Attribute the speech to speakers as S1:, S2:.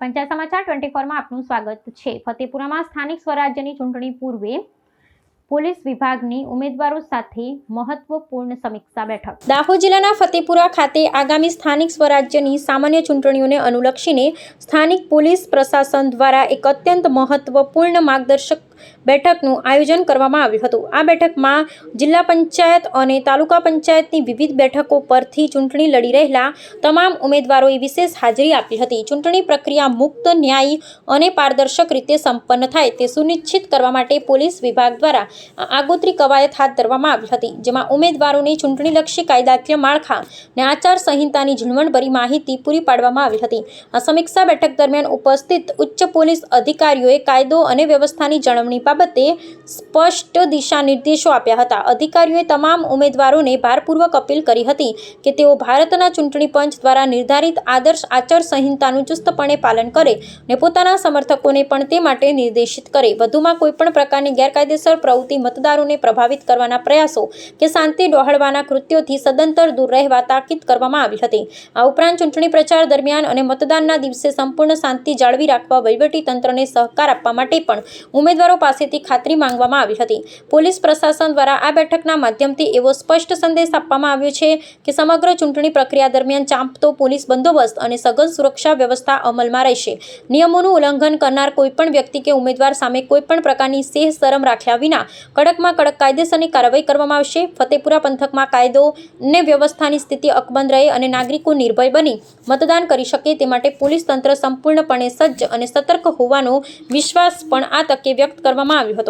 S1: પંચાયત સમાચાર 24 માં આપનું સ્વાગત છે। ફતેપુરામાં સ્થાનિક સ્વરાજ્યની ચૂંટણી પૂર્વે પોલીસ વિભાગની ઉમેદવારો સાથે મહત્વપૂર્ણ સમીક્ષા બેઠક। દાહોદ જિલ્લાના ફતેપુરા ખાતે આગામી સ્થાનિક સ્વરાજ્યની સામાન્ય ચૂંટણીઓને અનુલક્ષીને સ્થાનિક પોલીસ પ્રશાસન દ્વારા એક અત્યંત મહત્વપૂર્ણ માર્ગદર્શક બેઠકનું આયોજન કરવામાં આવ્યું હતું। આ બેઠકમાં જિલ્લા પંચાયત અને તાલુકા પંચાયતની વિવિધ બેઠકો પરથી ચૂંટણી લડી રહેલા તમામ ઉમેદવારોએ વિશેષ હાજરી આપી હતી। ચૂંટણી પ્રક્રિયા મુક્ત, ન્યાયી અને પારદર્શક રીતે સંપન્ન થાય તે સુનિશ્ચિત કરવા માટે પોલીસ વિભાગ દ્વારા આગોતરી કવાયત હાથ ધરવામાં આવી હતી, જેમાં ઉમેદવારોને ચૂંટણીલક્ષી કાયદાકીય માળખા અને આચાર સંહિતાની ઝીણવટભરી માહિતી પૂરી પાડવામાં આવી હતી। આ સમીક્ષા બેઠક દરમિયાન ઉપસ્થિત ઉચ્ચ પોલીસ અધિકારીઓએ કાયદો અને વ્યવસ્થાની જાળવણી બાબતે સ્પષ્ટ દિશા નિર્દેશો આપ્યા હતા। અધિકારીઓએ તમામ ઉમેદવારોને ભારપૂર્વક અપીલ કરી હતી કે તેઓ ભારતના ચૂંટણી પંચ દ્વારા નિર્ધારિત આદર્શ આચાર સંહિતાનું ચુસ્તપણે પાલન કરે અને પોતાના સમર્થકોને પણ તે માટે નિર્દેશિત કરે। વધુમાં કોઈપણ પ્રકારની ગેરકાયદેસર પ્રવૃત્તિ, મતદારોને પ્રભાવિત કરવાના પ્રયાસો કે શાંતિ ડહોળવાના કૃત્યોથી સદંતર દૂર રહેવા તાકીદ કરવામાં આવી હતી। આ ઉપરાંત ચૂંટણી પ્રચાર દરમિયાન અને મતદાનના દિવસે સંપૂર્ણ શાંતિ જાળવી રાખવા વહીવટી તંત્રને સહકાર આપવા માટે પણ ઉમેદવારો પાસેથી ખાતરી માંગવામાં આવી હતી। પોલીસ પ્રશાસન દ્વારા આ બેઠકના માધ્યમથી એવો સ્પષ્ટ સંદેશ આપવામાં આવ્યો છે કે સમગ્ર ચૂંટણી પ્રક્રિયા દરમિયાન ચાંપતો પોલીસ બંદોબસ્ત અને સઘન સુરક્ષા વ્યવસ્થા અમલમાં રહેશે। નિયમોનું ઉલ્લંઘન કરનાર કોઈપણ વ્યક્તિ કે ઉમેદવાર સામે કોઈપણ પ્રકારની સેહ શરમ રાખ્યા વિના કડકમાં કડક કાયદેસરની કાર્યવાહી કરવામાં આવશે। ફતેપુરા પંથકમાં કાયદો અને વ્યવસ્થાની સ્થિતિ અકબંધ રહે અને નાગરિકો નિર્ભય બની મતદાન કરી શકે તે માટે પોલીસ તંત્ર સંપૂર્ણપણે સજ્જ અને સતર્ક હોવાનો વિશ્વાસ પણ આ તકે વ્યક્ત કરવામાં આવ્યો હતો।